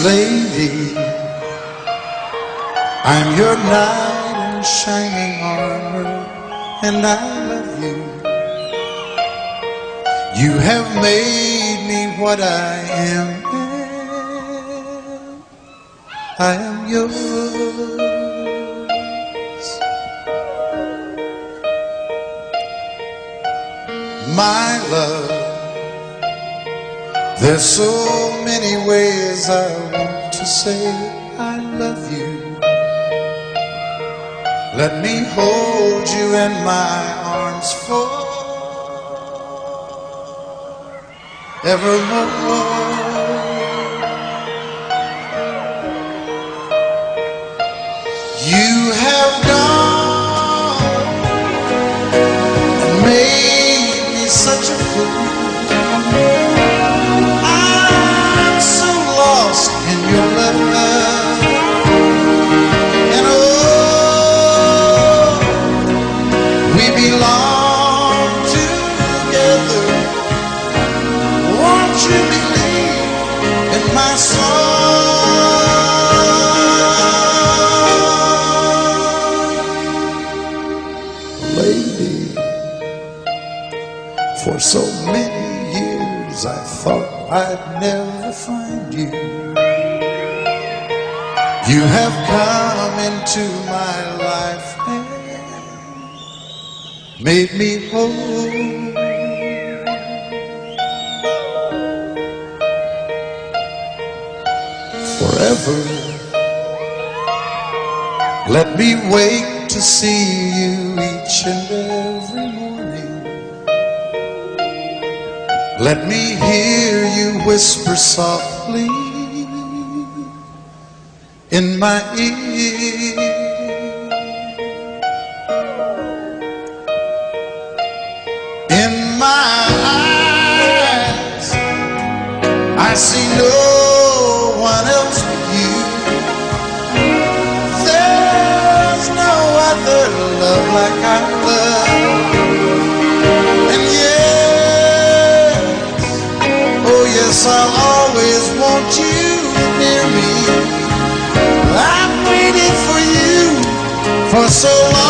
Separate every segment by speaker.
Speaker 1: lady, I'm your knight in shining armor, and I love you. You have made me what I am. I am yours. My love, there's so many ways I want to say I love you. Let me hold you in my arms forevermore. You have gone and made me such a fool. I'm so lost in your love, and oh, we belong together. Won't you believe in my song? Lady, for so many years I thought I'd never find you. You have come into my life and made me whole. Forever, let me wake to see you each and every morning. Let me hear you whisper softly in my ear. In my eyes, I see no one else but you. There's no other love like I love. And yes, oh yes, I'll always want you near me. I've waited for you for so long.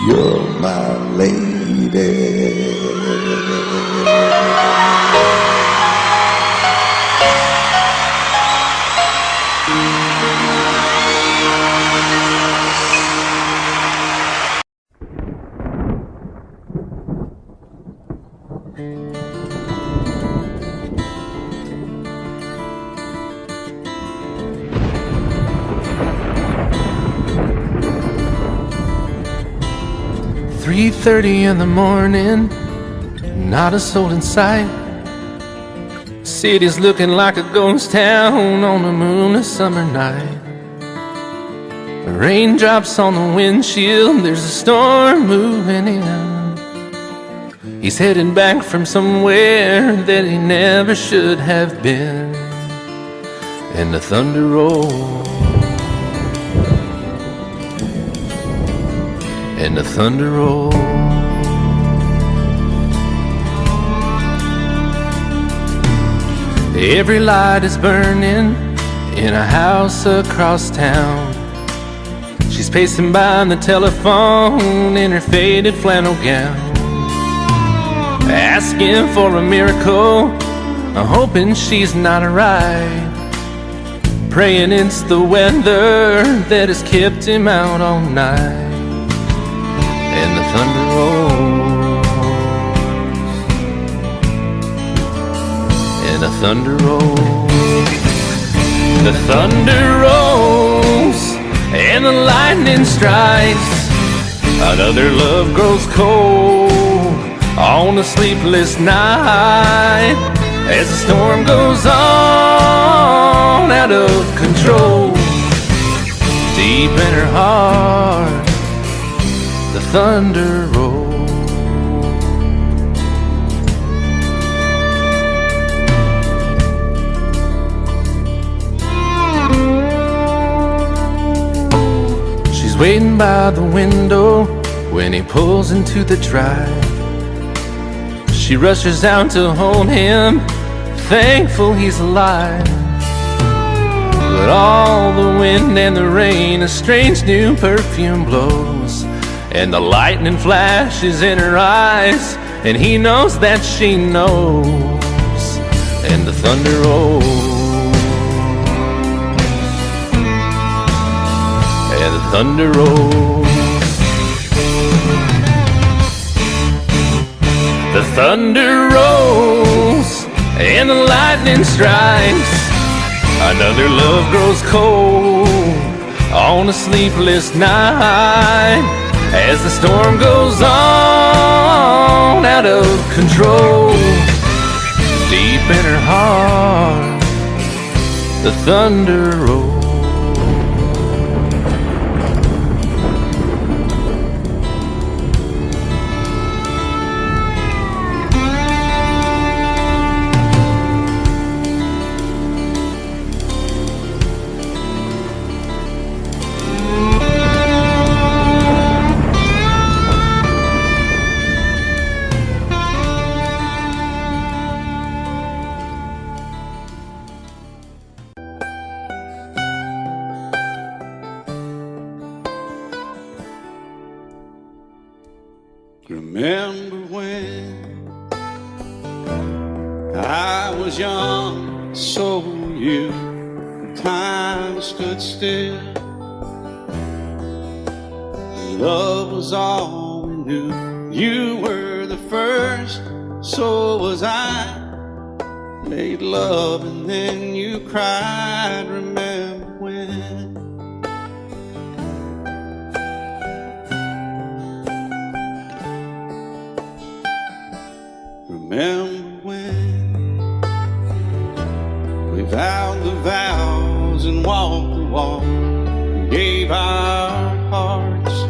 Speaker 1: You're my lady.
Speaker 2: 3:30 in the morning, not a soul in sight. City's looking like a ghost town on a moonless summer night. Raindrops on the windshield, there's a storm moving in. He's heading back from somewhere that he never should have been. And the thunder rolls, and the thunder rolls. Every light is burning in a house across town. She's pacing by the telephone in her faded flannel gown, asking for a miracle, hoping she's not alright, praying it's the weather that has kept him out all night. thunder rolls, the thunder rolls, and the lightning strikes. Another love grows cold on a sleepless night, as the storm goes on out of control. Deep in her heart, the thunder rolls. She's waiting by the window when he pulls into the drive. She rushes out to hold him, thankful he's alive. But all the wind and the rain, a strange new perfume blows, and the lightning flashes in her eyes, and he knows that she knows, and the thunder rolls, and the thunder rolls. The thunder rolls and the lightning strikes. Another love grows cold on a sleepless night, as the storm goes on out of control. Deep in her heart, the thunder rolls.
Speaker 1: Remember when I was young, so were you, and time stood still. Love was all we knew. You were the first, so was I. Made love and then you cried. Remember when? Remember when we vowed the vows and walked the walk, and gave our hearts,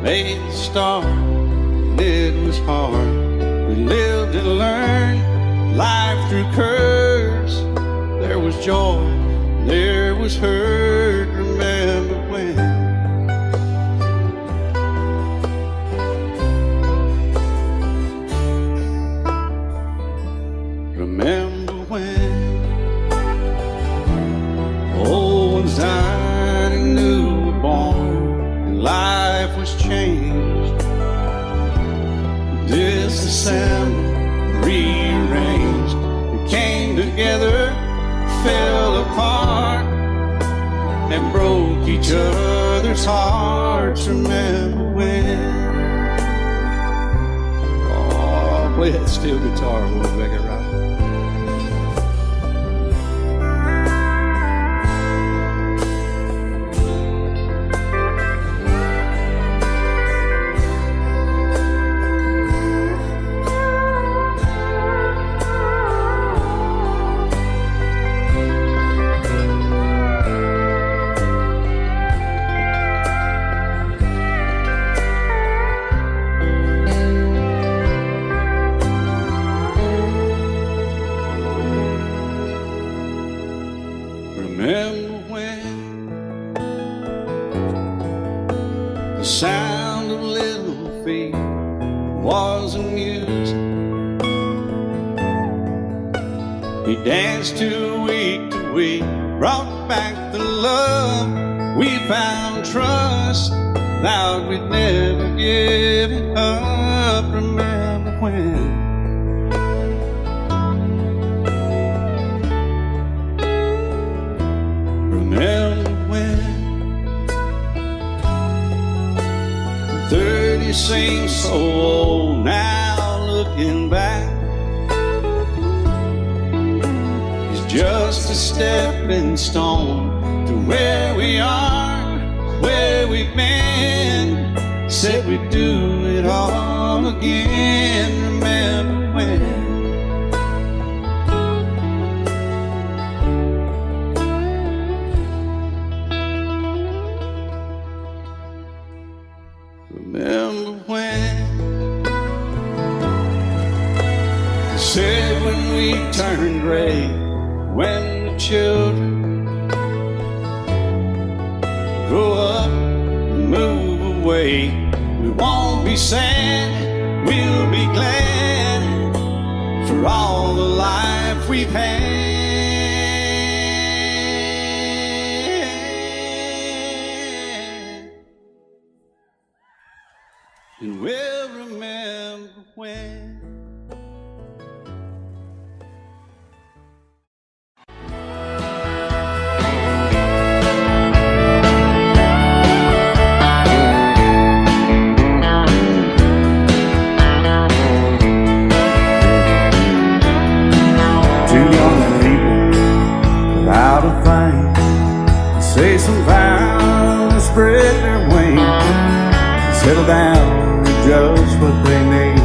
Speaker 1: made the start, and it was hard. We lived and learned life through curves. There was joy, there was hurt. Remember when? Remember when old ones died and new were born, and life was changed, disassembled, rearranged. We came together, fell apart, and broke each other's hearts. Remember when? Oh, play that steel guitar, we'll make it right. Remember when the sound of little feet was amusing? We danced to week, brought back the love. We found trust, vowed we'd never give it up. Remember when? Remember when 30 seems so old now, looking back. just a stepping stone to where we are, where we've been. Said we'd do it all again. Remember when? Remember when? Said when we turned gray, when the children grow up and move away, we won't be sad, we'll be glad for all the life we've had. And we'll remember when. Say some vows and spread their wings, settle down and just what they need,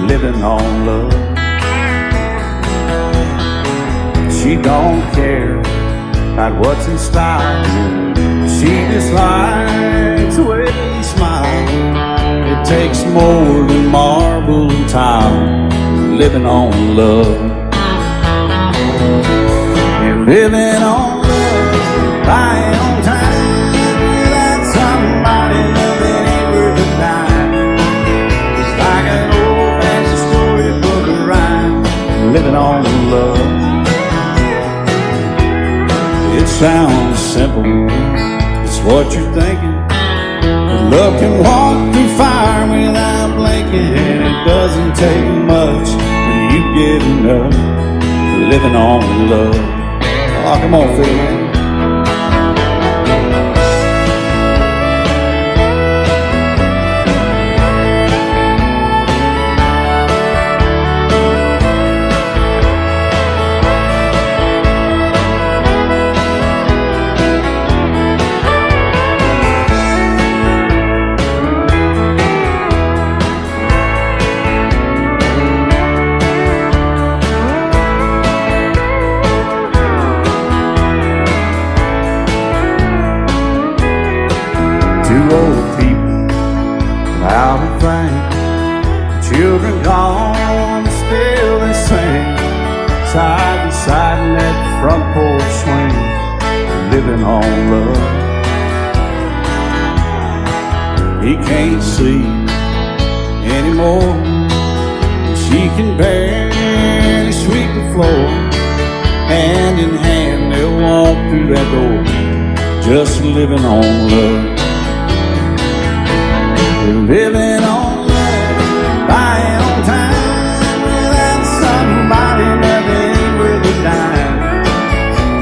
Speaker 1: living on love. She don't care about what's in style, she just likes the way he smiles. It takes more than marble and tile, living on love. You're living on buying on time without somebody that ain't worth a dime. It's like an old-fashioned storybook of rhyme, living on love. It sounds simple, it's what you're thinking. But love can walk through fire without blinking, and it doesn't take much when you get enough, living on love. Oh, come on, Phil, man. Children gone, still they sing, side by side in that front porch swing, living on love. He can't sleep anymore, she can barely sweep the floor. Hand in hand they'll walk through that door, just living on love. They're living on buying on time without somebody that ain't worth a dime.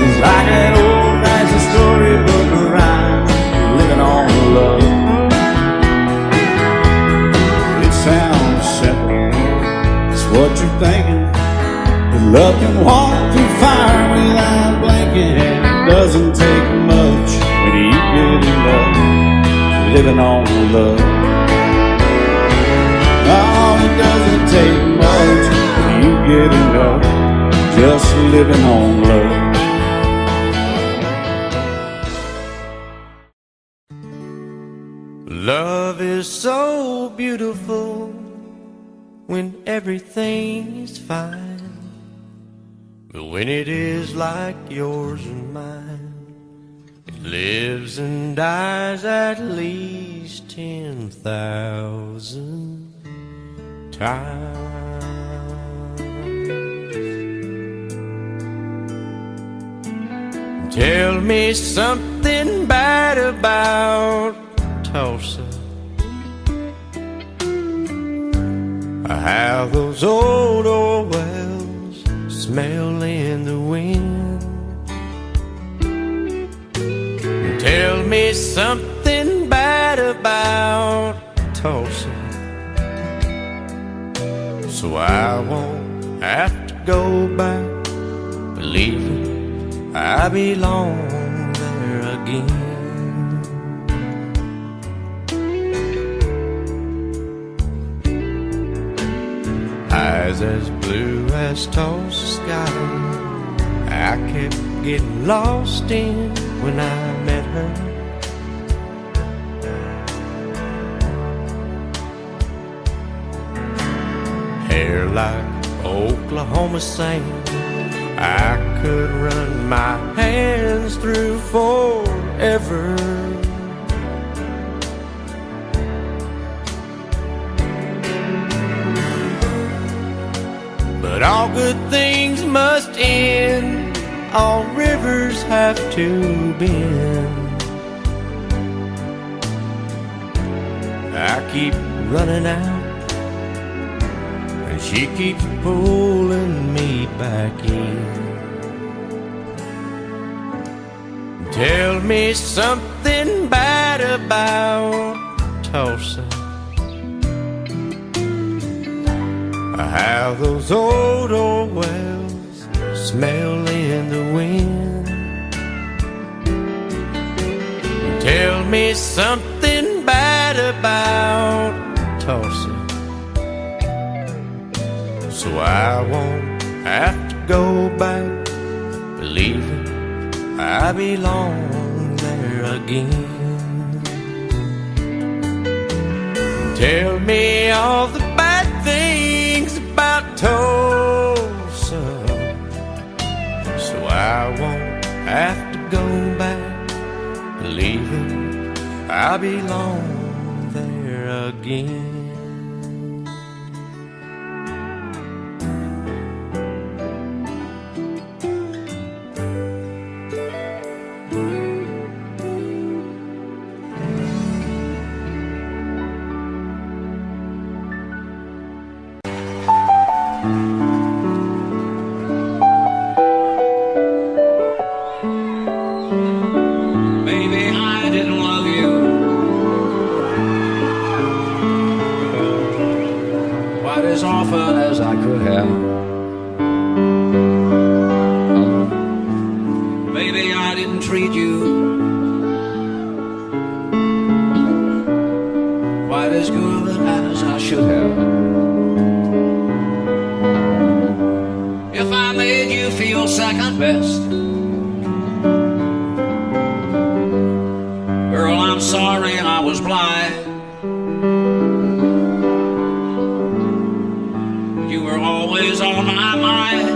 Speaker 1: It's like an old-fashioned storybook of rhyme, living on love. It sounds simple, it's what you're thinking. But love can walk through fire without blinking, and it doesn't take much when you get in love, living on love. Oh, it doesn't take much when you get enough, just living on love.
Speaker 3: Love is so beautiful when everything is fine, but when it is like yours and mine, it lives and dies at least 10,000 times. Tell me something bad about Tulsa, how those old oil wells smell in the wind. Tell me something bad about Tulsa, so I won't have to go back believing I belong there again. Eyes as blue as Tulsa sky, I kept getting lost in when I met her. Hair like Oklahoma sand, I could run my hands through forever. But all good things must end, all rivers have to bend. I keep running out, and she keeps pulling me back in. Tell me something bad about Tulsa, how those old wells smell in the wind. Tell me something bad about Tulsa, so I won't have to go back believing I belong there again. Tell me all the bad things about Tulsa, so I won't have to go back believing I belong there again.
Speaker 4: As often as I could have. Maybe I didn't treat you quite as good as I should have. If I made you feel second best, girl, I'm sorry I was blind. Always on my mind.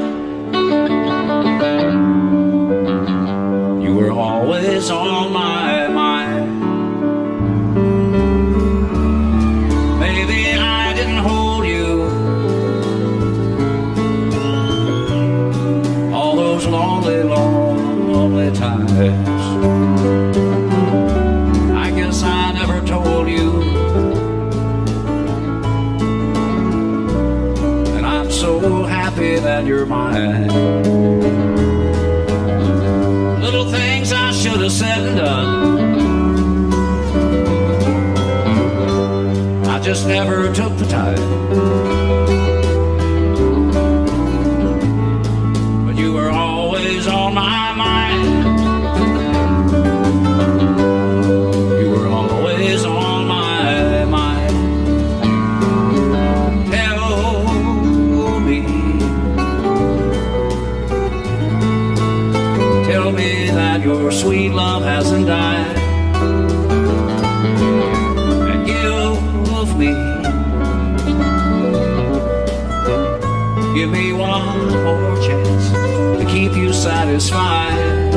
Speaker 4: You were always on my mind. Maybe I didn't hold you all those lonely, lonely times. I guess I never told you so happy that you're mine. Little things I should have said and done, I just never took the time. But you were always on my mind. You were always on my mind. Tell me that your sweet love hasn't died, and give me one more chance to keep you satisfied.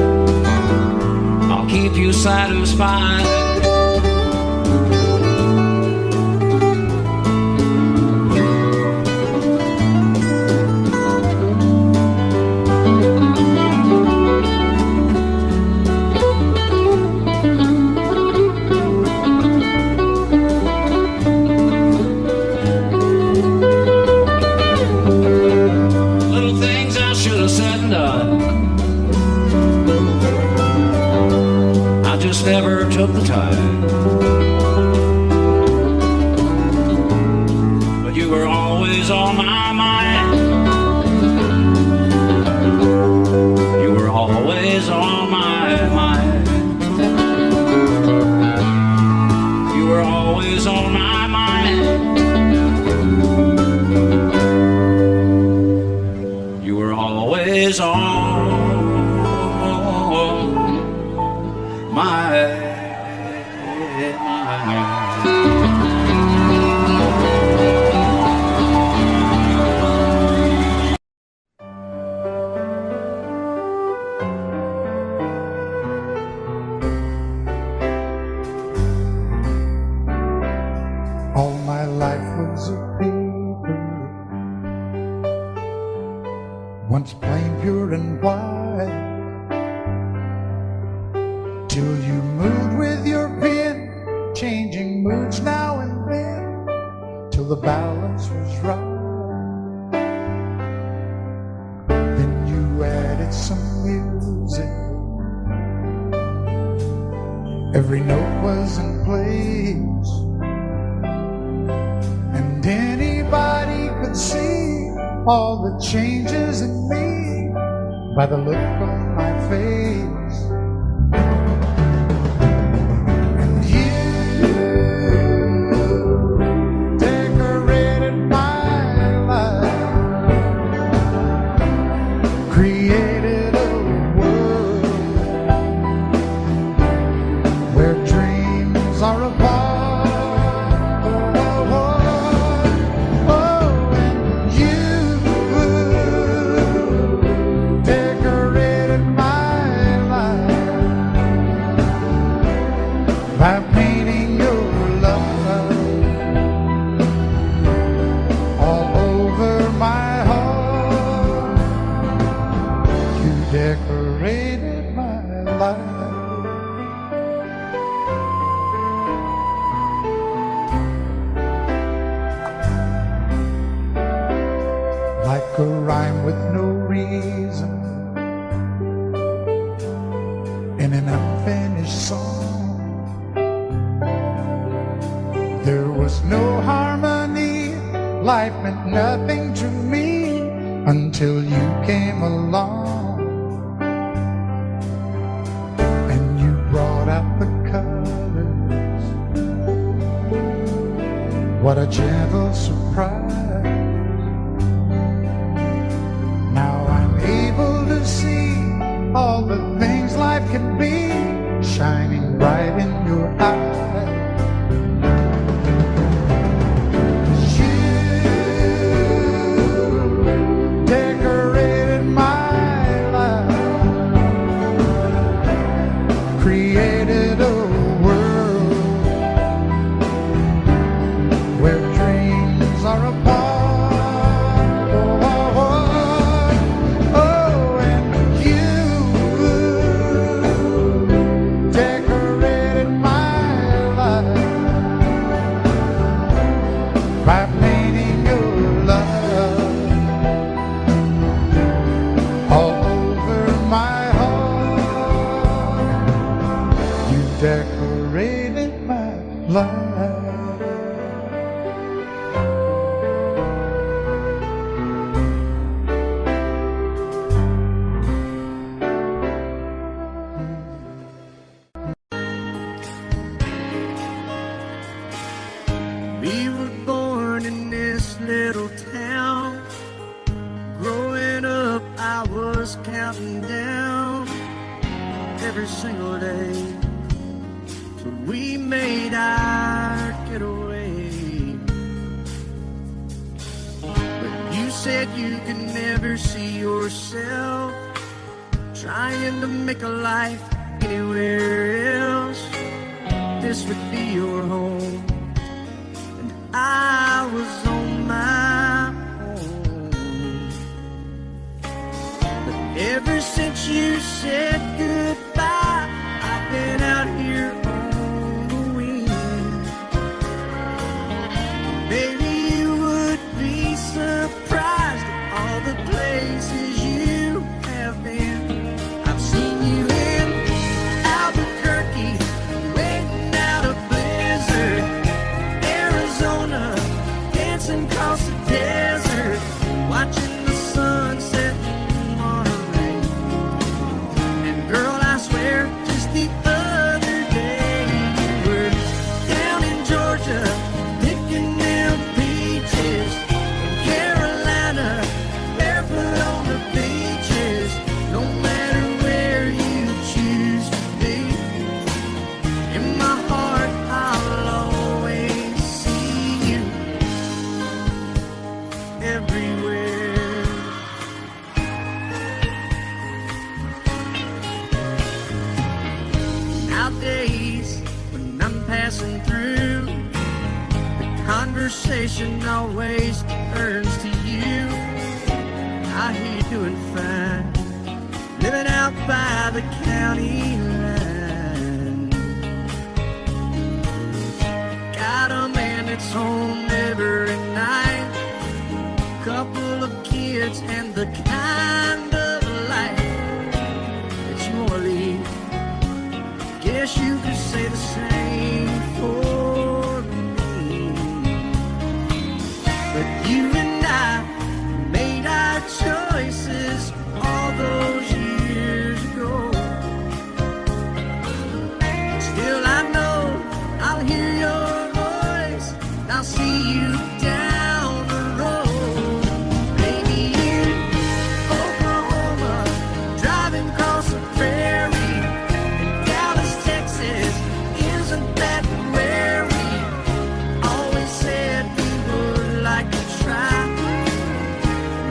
Speaker 4: I'll keep you satisfied. Never took the time, but you were always on my mind. You were always on my mind. You were always on my mind. You were always on my mind.
Speaker 5: All my life was a paper, once plain, pure and white, till you moved with your pen, changing moods now and then, till the balance was right. Then you added some music, every note was in place, and anybody could see all the changes in me by the look on my face. And you decorated my life, created a world where dreams are apart. By painting your love all over my heart, you decorated my life. Like a rhyme with no reason in an unfinished song, there was no harmony, life meant nothing to me until you came along. And you brought out the colors, what a gentle surprise. Now I'm able to see all the things life can be, shining bright in your eyes. Decorated my life, created a world where dreams are apart. Oh, oh, oh, and you decorated my life by painting your love all over my heart. You decorated my life.
Speaker 3: We were born in this little town. Growing up, I was counting down every single day till we made our getaway. But you said you could never see yourself trying to make a life anywhere else. This would be your home, and I was on my own. But ever since you said goodbye, I've been out here on the wing. Baby, you would be surprised at all the places you have been. I've seen you in Albuquerque, waiting out a blizzard, Arizona, dancing across the desert, watching the sunset in Monterey. And girl,
Speaker 6: my days when I'm passing through. The conversation always turns to you. I hear you doing fine, living out by the county line. Got a man that's home every night, couple of kids and the kind of life that you wanna lead. Guess you could say the same for me. But you and I made our choices all those years ago. Still I know I'll hear your voice, I'll see you down the road. Maybe in Oklahoma, driving across the prairie. In Dallas, Texas, isn't that where we always said we would like to try?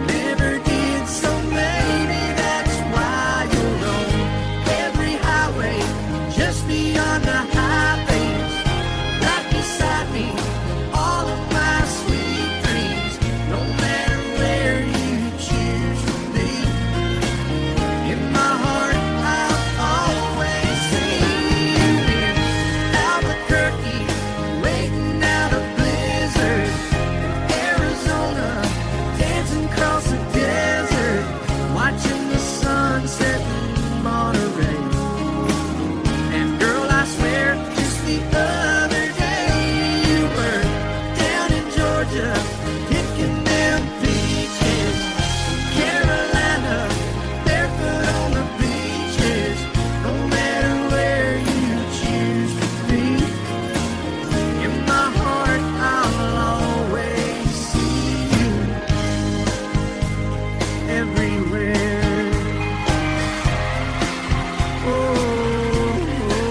Speaker 6: Never did, so maybe that's why you're on every highway, just beyond the highways, right beside me, all of my sweet dreams. No matter where you choose to be, in my heart I'll always see you. In Albuquerque, waiting out a blizzard. In Arizona, dancing across the desert, watching the sunset in Monterey. And girl, I swear, just the other day you were down in Georgia, picking them peaches. Carolina, barefoot on the beaches. No matter where you choose to be, in my heart I'll always see you everywhere. Oh, oh,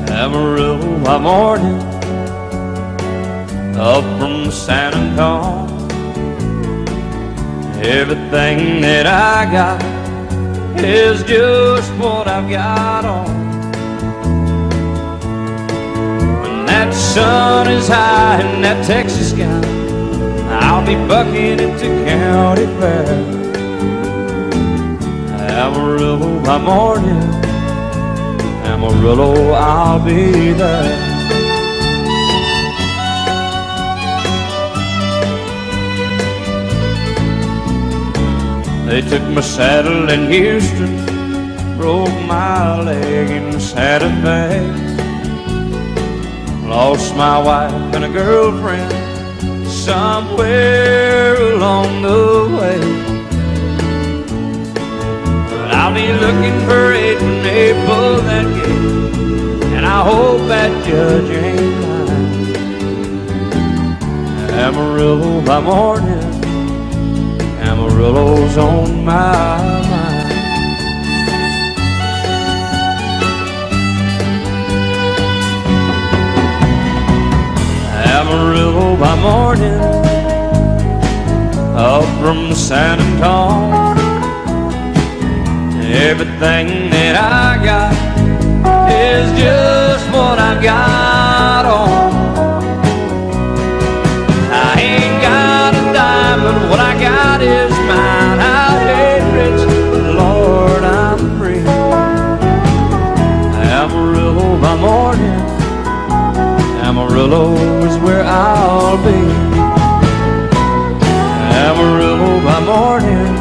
Speaker 3: Amarillo by morning, up from San Antonio. Everything that I got is just what I've got on. When that sun is high in that Texas sky, I'll be bucking into county fair. Amarillo by morning, Amarillo, I'll be there. They took my saddle in Houston, broke my leg in Santa Fe. Lost my wife and a girlfriend somewhere along the way. But I'll be looking for it when they pull that gate, and I hope that judge ain't lying. Amarillo by morning, Amarillo's on my mind. Amarillo by morning, up from San Antonio. Everything that I got is just what I've got on. I ain't got a dime, but what I got is mine. I ain't rich, but Lord, I'm free. Amarillo by morning, Amarillo is where I'll be. Amarillo by morning,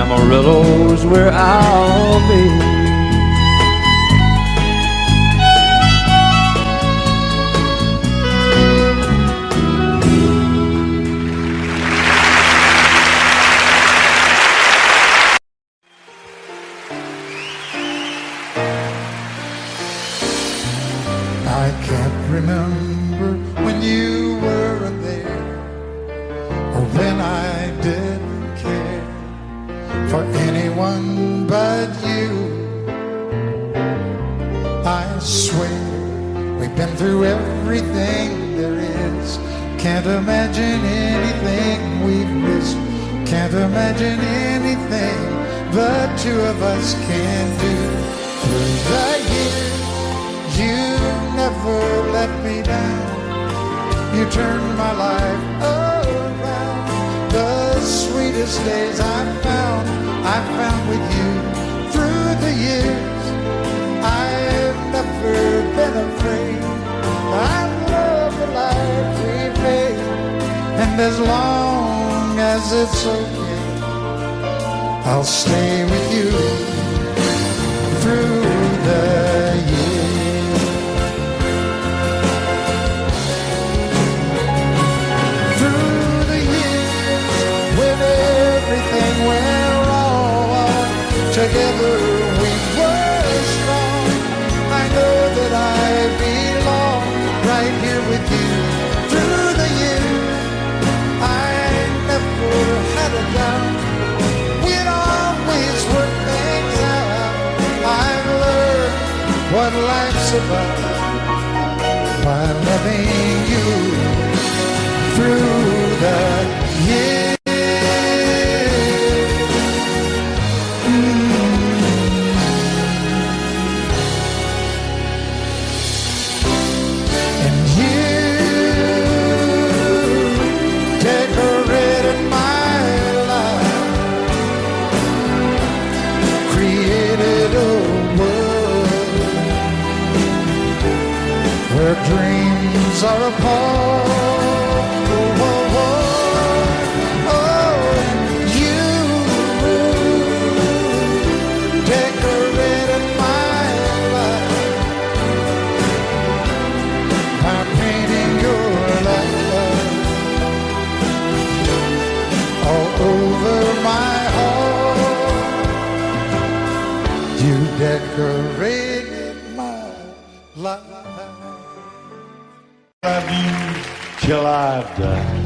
Speaker 3: Amarillo's where I'll be.
Speaker 5: I can't remember when you weren't there, or when I didn't care for anyone but you. I swear we've been through everything there is. Can't imagine anything we've missed. Can't imagine anything the two of us can do. Through the years, you never let me down. You turned my life around. The sweetest days I found with you. Through the years, I've never been afraid. I love the life we made, and as long as it's okay, I'll stay with you through the years. Through the years, when everything went wrong, together we were strong. I know that I belong right here with you. Through the years, I never had a doubt. We'd always work things out. I've learned what life's about by loving you through the years. And you decorated my life, created a world where dreams are apart. Oh, oh, oh, oh, you decorated my life by painting your love all over my heart. You decorated my life.
Speaker 7: Love you till I've died.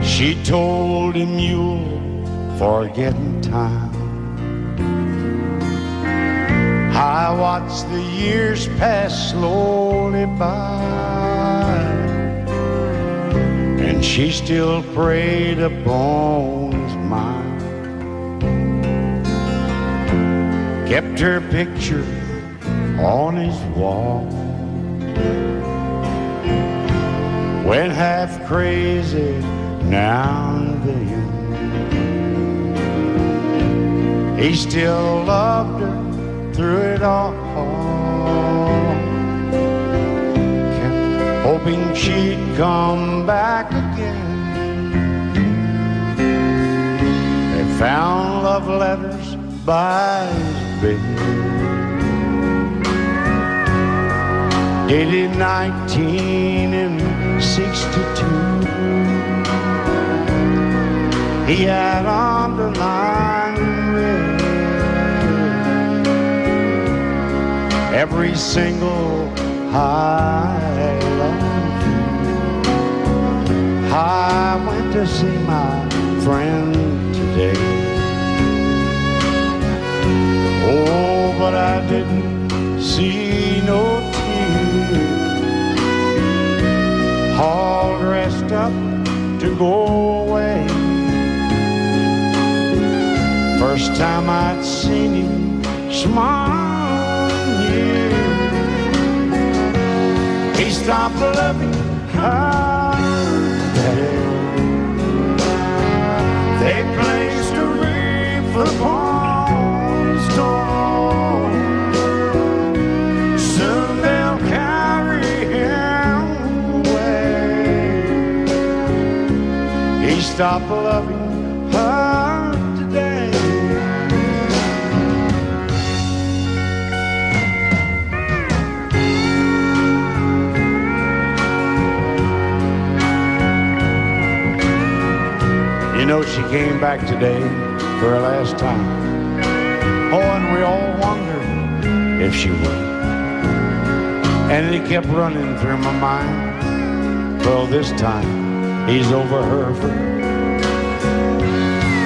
Speaker 7: She told him you'll forget in time. I watched the years pass slowly by, and she still preyed upon his mind. Kept her picture on his wall. Went half crazy now and then. He still loved her through it all. Kept hoping she'd come back again. They found love letters by his bed, dated 1962. He had underlined in red every single I love you. I went to see my friend today. Oh, but I didn't see no tears, all dressed up to go away. First time I'd seen him smile in years. He stopped loving her there. They placed a wreath upon his door. Soon they'll carry him away. stop loving her today. You know, she came back today for her last time. Oh, and we all wondered if she would. And it kept running through my mind. Well, this time he's over her for good.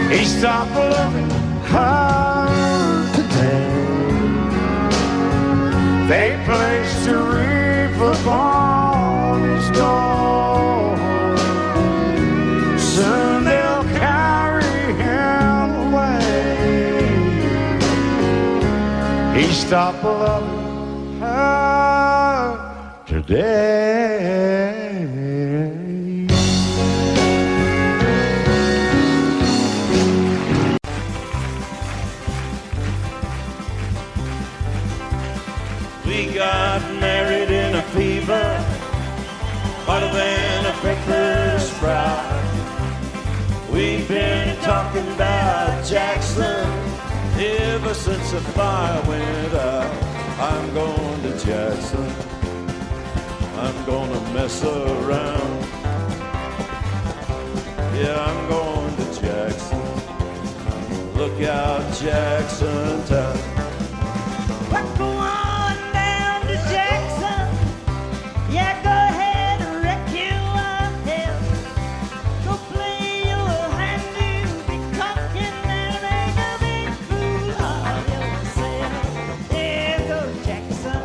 Speaker 7: He stopped loving her today. They placed a wreath upon his door. Soon they'll carry him away. He stopped loving her today.
Speaker 1: We got married in a fever, hotter than a pepper sprout. We've been talking about Jackson ever since the fire went out. I'm going to Jackson, I'm gonna mess around. Yeah, I'm going to Jackson, look out Jackson town.
Speaker 6: We're going down to Jackson. Yeah, go ahead and wreck your head. Go play your hand, you'll be talking and make a big fool of yourself. Yeah, go Jackson.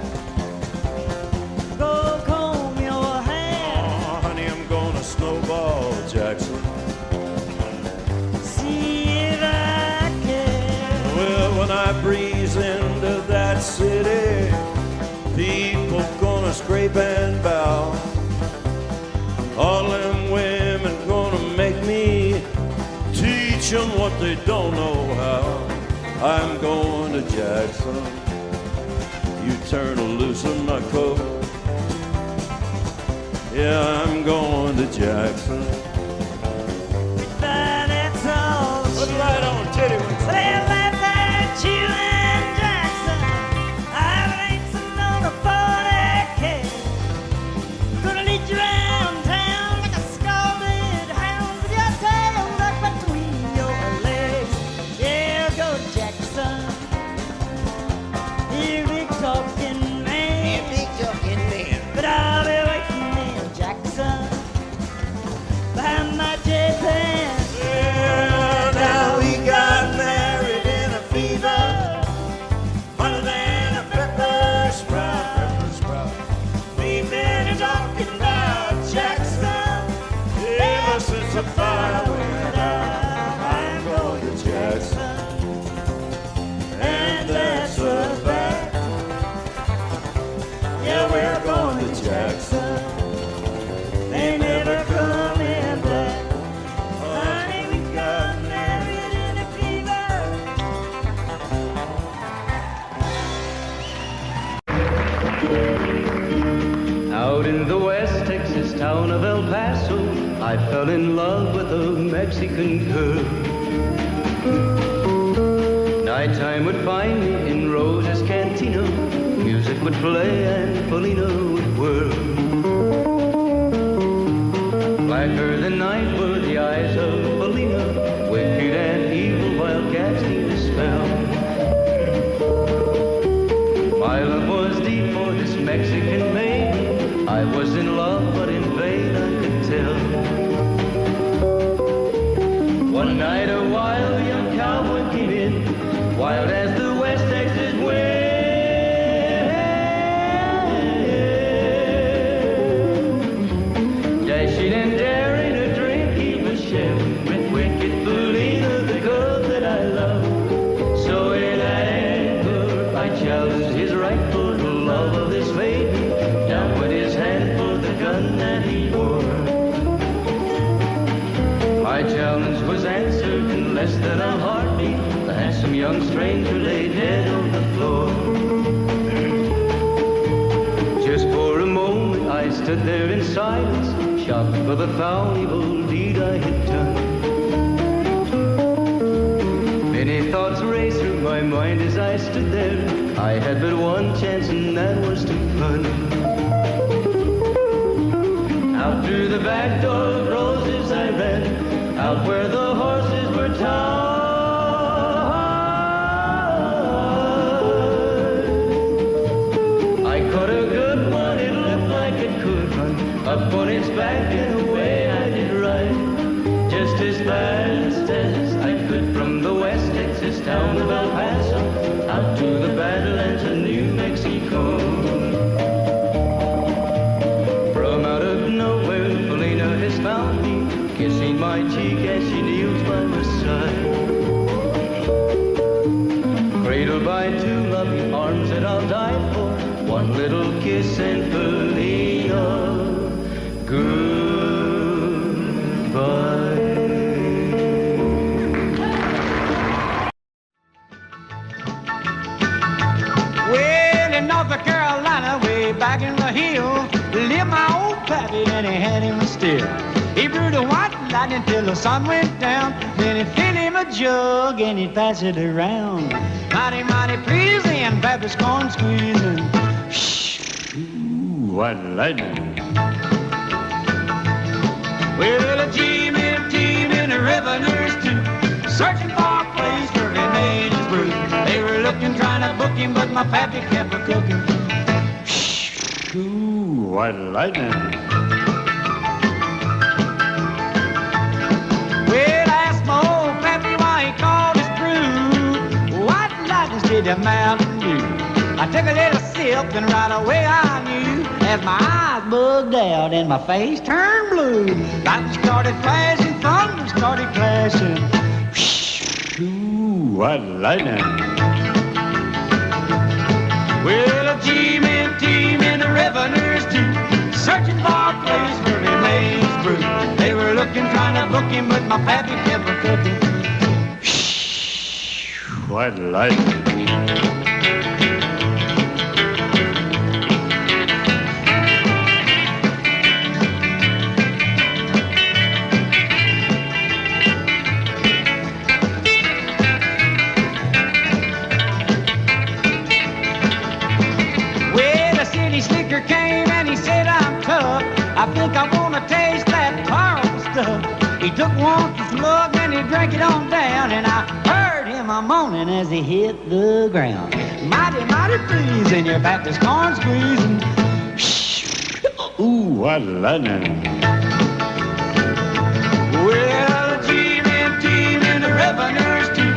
Speaker 6: Go comb your hair.
Speaker 1: Oh, honey, I'm gonna snowball Jackson.
Speaker 6: See if I can.
Speaker 1: Well, when I breeze into that city, people gonna scrape and bow. All them women gonna make me teach them what they don't know how. I'm going to Jackson, you turn loose in my coat. Yeah, I'm going to Jackson.
Speaker 6: But that's all.
Speaker 1: Put it right on, titty wings.
Speaker 6: Well, that's you and Jackson. I ain't sitting on a 40K. Gonna lead you around town like a scalded hound with your tail tucked between your legs. Yeah, go Jackson. You big talking man.
Speaker 4: Big talking man.
Speaker 6: But I'll be waiting in Jackson behind my J-Pan.
Speaker 1: Yeah, now we got married in a fever, hotter than a pepper sprout. We've been talking about Jackson ever since the fire went out. I'm going to Jackson, and that's a fact. Yeah, we're going to Jackson. They never coming back. Honey, we got married in a fever.
Speaker 8: Out in the West Texas town of El Paso, I fell in love with a Mexican girl. Nighttime would find me in Rosa's cantina. Music would play and Polina would whirl. Blacker than night were the eyes of Polina, wicked and evil while casting a spell. My love was deep for this Mexican maiden. I was in love, but in vain I could tell. One night a wild young cowboy came in, wild as the West Texas wind. Dashing and daring a drink he was sharing with wicked Polina, the girl that I love. So in anger I challenged his right for the love of this maiden. Down went his hand for the gun that he wore. My challenge was answered in less than a heartbeat. The handsome young stranger lay dead on the floor. Just for a moment I stood there in silence, shocked for the foul evil deed I had done. thoughts raced through my mind as I stood there. I had but one chance and that was to run. Out through the back door of roses I ran, out where the horses were tied. I caught a good one, it looked like it could run up on its back and away I did ride. Just as fast as I could from the West Texas town of El Paso out to the Badlands of New Mexico. From out of nowhere, Felina has found me, kissing my cheek as she kneels by my side. Cradled by two loving arms that I'll die for, one little kiss and Felina, goodbye.
Speaker 9: North Carolina, way back in the hill, lived my old pappy and he had him a still. He brewed a white lightning till the sun went down, then he'd fill him a jug and he'd pass it around. Mighty, mighty pleasing, pappy's corn squeezing. Ooh, white lightning. Well, a team in the river nurse too, searching for a place where he made his brew. They were looking, trying to book him, but my pappy kept a-cooking. Ooh, white lightning. Well, I asked my old pappy why he called his brew white lightning instead of Mountain Dew. I took a little sip and right away I knew, as my eyes bugged out and my face turned blue. Lightning started flashing, thunder started clashing. Ooh, white lightning. Well, a team in the river nurse too, searching for a place where he made his brew. They were looking, trying to book him, but my pappy kept a-cooking. White lightning. Came and he said, I'm tough, I think I want to taste that horrible stuff. He took one slug and he drank it on down, and I heard him a-moaning as he hit the ground. Mighty, mighty pleasing, your Baptist corn squeezing. Ooh, what lightning. Well, a team in the river nurse too,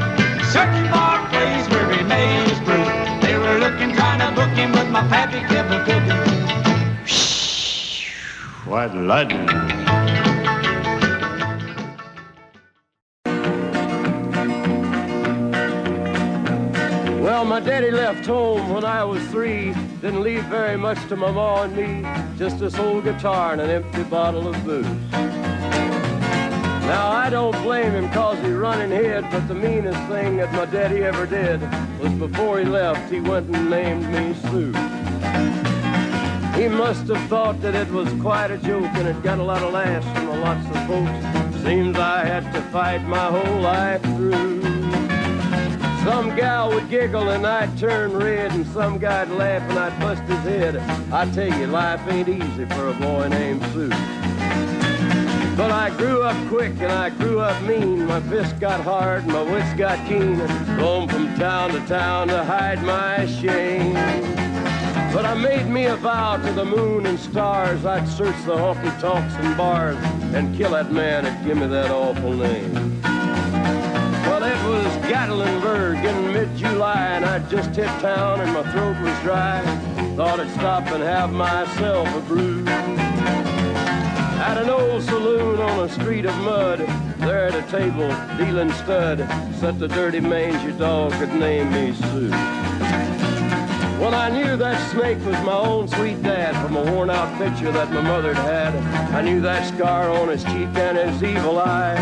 Speaker 9: searching for a place where he made his brew. They were looking, trying to book him, but my pappy kept a-cooking. White lightning.
Speaker 10: Well, my daddy left home when I was 3. Didn't leave very much to my ma and me, just this old guitar and an empty bottle of booze. Now, I don't blame him 'cause he run and hid, but the meanest thing that my daddy ever did was before he left, he went and named me Sue. He must have thought that it was quite a joke, and it got a lot of laughs from lots of folks. Seems I had to fight my whole life through. Some gal would giggle and I'd turn red, and some guy'd laugh and I'd bust his head. I tell you, life ain't easy for a boy named Sue. But I grew up quick and I grew up mean. My fists got hard and my wits got keen. Roamed from town to hide my shame. But I made me a vow to the moon and stars, I'd search the honky-tonks and bars and kill that man that give me that awful name. Well, it was Gatlinburg in mid-July, and I'd just hit town and my throat was dry. Thought I'd stop and have myself a brew. At an old saloon on a street of mud, there at a table, dealing stud, sat the dirty mangy dog that named me Sue. Well, I knew that snake was my own sweet dad from a worn-out picture that my mother'd had. I knew that scar on his cheek and his evil eye.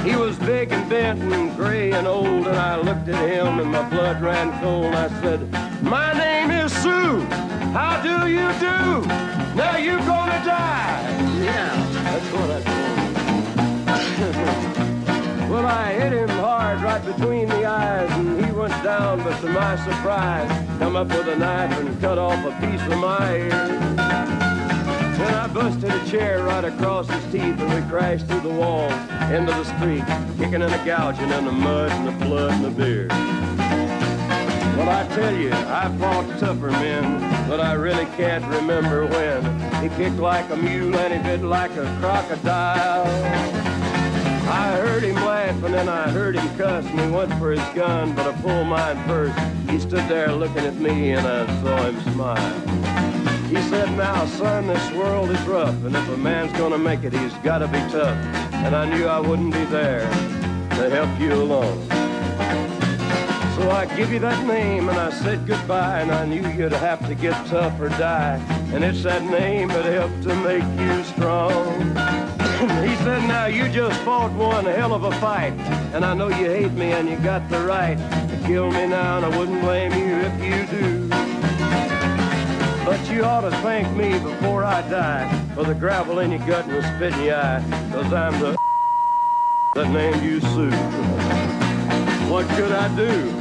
Speaker 10: He was big and bent and gray and old, and I looked at him and my blood ran cold. And I said, my name is Sue. How do you do? Now you're gonna die. Yeah, that's what I told him. Well, I hit him hard right right between the eyes, and he went down, but to my surprise, come up with a knife and cut off a piece of my ear. Then I busted a chair right across his teeth, and we crashed through the walls into the street, kicking and a gouging in the mud and the blood and the beer. Well, I tell you, I fought tougher men, but I really can't remember when. He kicked like a mule and he bit like a crocodile. I heard him laugh and then I heard him cuss, and he went for his gun, but I pulled mine first. He stood there looking at me and I saw him smile. He said, now, son, this world is rough, and if a man's gonna make it, he's gotta be tough. And I knew I wouldn't be there to help you along. So I give you that name, and I said goodbye, and I knew you'd have to get tough or die. And it's that name that helped to make you strong. He said, now, you just fought one hell of a fight, and I know you hate me, and you got the right to kill me now, and I wouldn't blame you if you do. But you ought to thank me before I die for the gravel in your gut and the spit in your eye, 'cause I'm the that named you Sue. What could I do?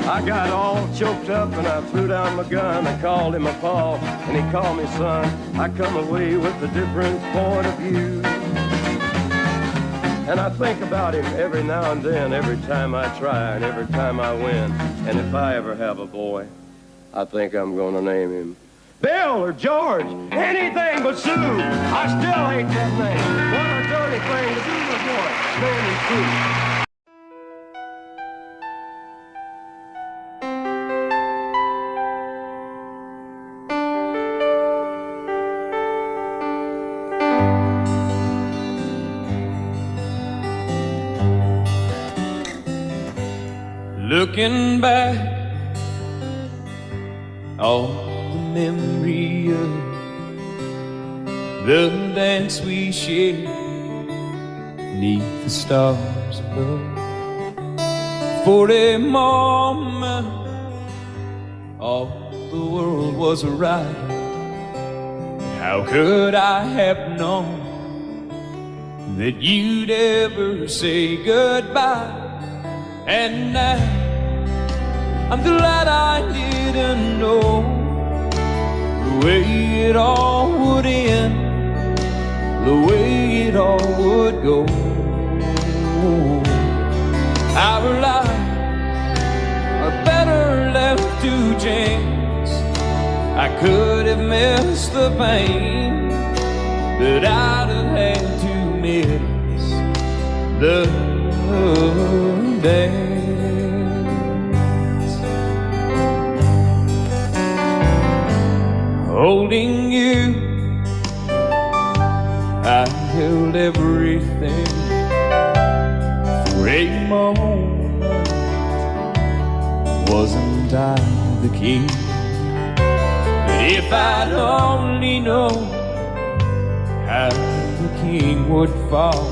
Speaker 10: I got all choked up and I threw down my gun. I called him a paw and he called me son. I come away with a different point of view. And I think about him every now and then, every time I try and every time I win. And if I ever have a boy, I think I'm gonna name him Bill or George, anything but Sue. I still hate that name. What a dirty thing to do with a boy, name him Sue.
Speaker 2: Looking back, all the memory of the dance we shared neath the stars above. For a moment, all the world was right. How could I have known that you'd ever say goodbye? And now I'm glad I didn't know the way it all would end, the way it all would go. Our lives are better left to chance. I could have missed the pain, but I'd have had to miss the dance. Holding you, I held everything for a moment. Wasn't I the king? But if I'd only known how the king would fall.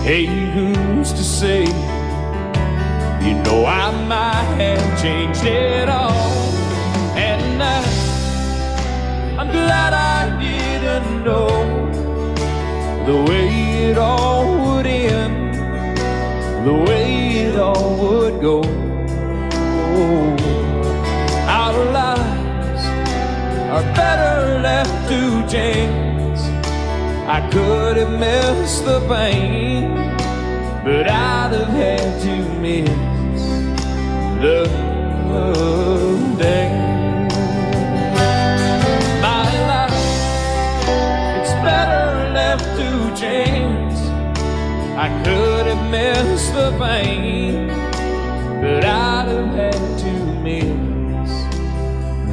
Speaker 2: Hey, who's to say? You know I might have changed it all. And I'm glad I didn't know the way it all would end, the way it all would go. Our lives are better left to chance. I could have missed the pain, but I'd have had to miss the day. My life, it's better left to chance. I could have missed the pain, but I'd have had to miss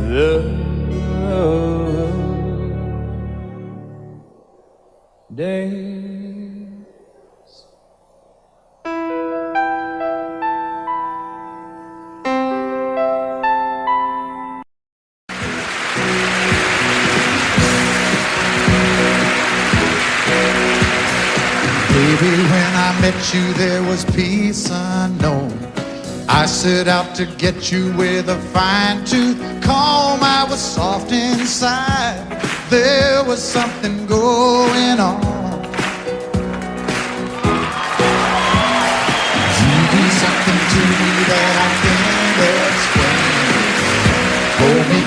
Speaker 2: the days.
Speaker 5: Baby, when I met you, there was peace unknown. I set out to get you with a fine-tooth comb. I was soft inside. There was something going on.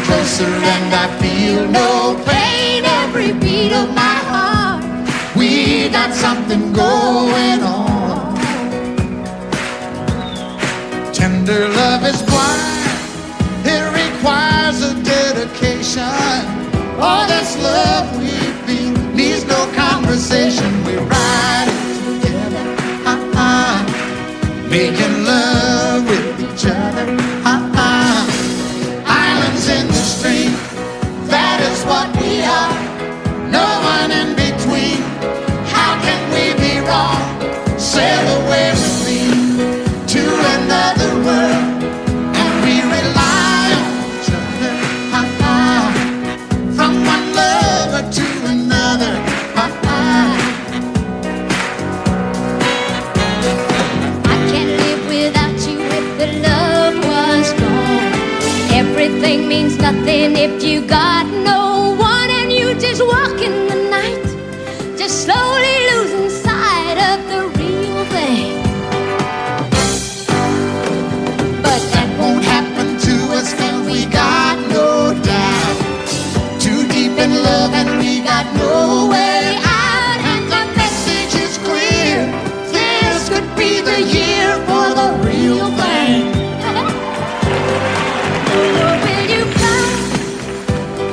Speaker 5: closer and I feel no pain every beat of my heart. We got something going on. Tender love is blind, it requires a dedication. All this love we feel needs no conversation. We ride it together, making love with each other, Islands in the stream, that is what we are. No one in between. How can we be wrong? Sail away with me to another world, and we rely on each other, from one lover to another,
Speaker 11: I can't live without you if the love was gone. Everything means nothing if you got no one, and you just walk in the night, just slowly losing sight of the real thing.
Speaker 5: but that won't happen to us, and we got no doubt. Too deep in love and we got no way out, and the message is clear. This could be the year for the real thing.
Speaker 11: Will you cry?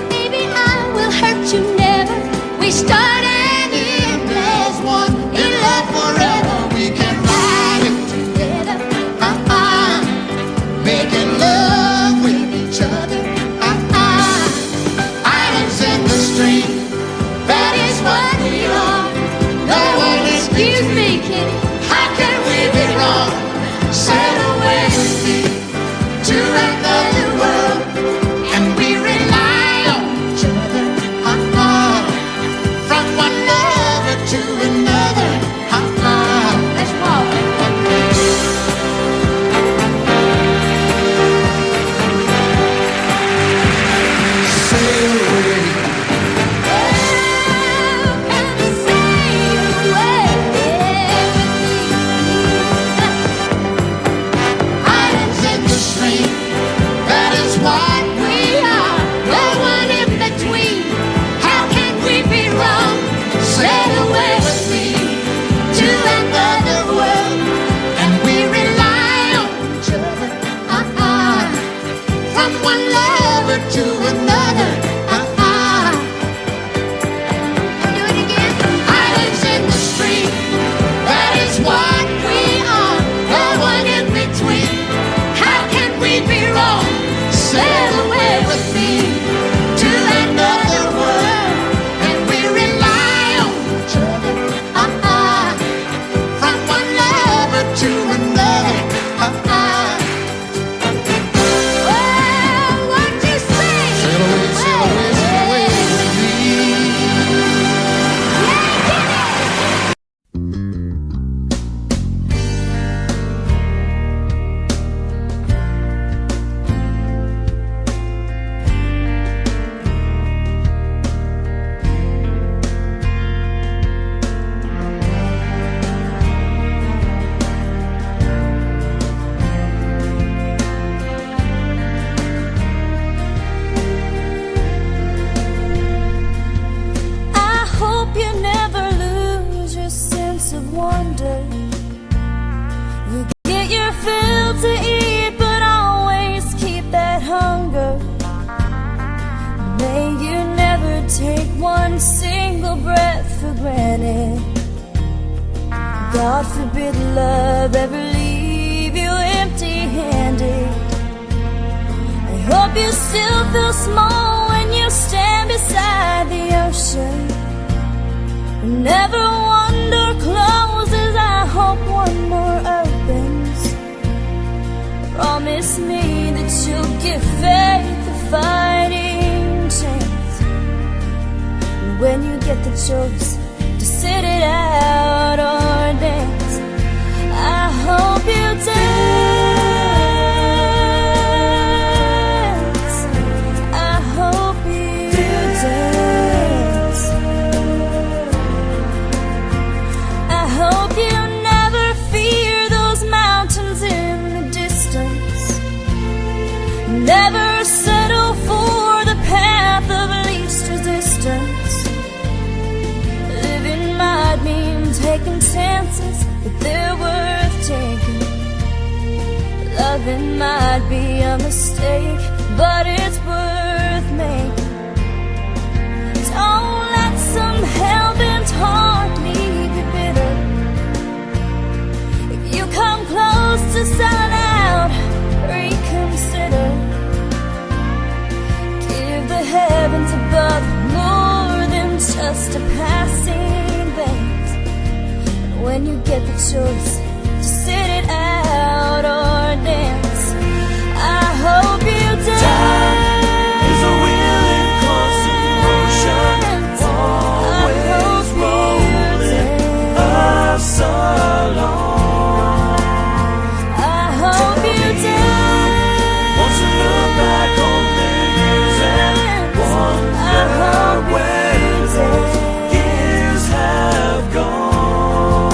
Speaker 11: Baby, I will hurt you never. We start and end as one.
Speaker 5: In love forever, we can ride it together, making love with each other, Islands in the stream, that is what we are. No one is
Speaker 11: Excuse me, kitty.
Speaker 5: How can we be wrong? Sail away with me to another world, and we rely on each other, from one lover to another,
Speaker 11: Let's walk.
Speaker 5: sail away. Islands in the stream, that is what we are. No one in between. How can we be wrong? Sail away with me to another world, and we rely on each other, from one lover to another,
Speaker 11: Do it again.
Speaker 5: Islands in the stream, that is what we are. No one in between. How can we be wrong? Sail away with me to another world, and we rely on each other, from one lover to another,
Speaker 11: Well, what you say?
Speaker 5: sail away, sail away, sail away with me.
Speaker 12: I hope you never lose your sense of wonder. You get your fill to eat, but always keep that hunger. May you never take one single breath for granted. God forbid love ever leave you empty-handed. I hope you still feel small when you stand beside the ocean. Never one door closes, I hope one more opens. Promise me that you'll give faith a fighting chance. And when you get the choice to sit it out or dance, I hope you dance. I hope you dance. I hope you never fear those mountains in the distance. Never settle for taking chances, but they're worth taking. Loving might be a mistake, but it's worth making. Don't let some hell-bent heart leave you bitter. If you come close to selling out, reconsider. Give the heavens above more than just a passing glance. And when you get the choice to sit it out or dance, I hope you dance.
Speaker 6: Time is a willing constant motion, always rolling us along.
Speaker 12: I hope you dance.
Speaker 6: Won't you look back on things and wonder where those years have gone?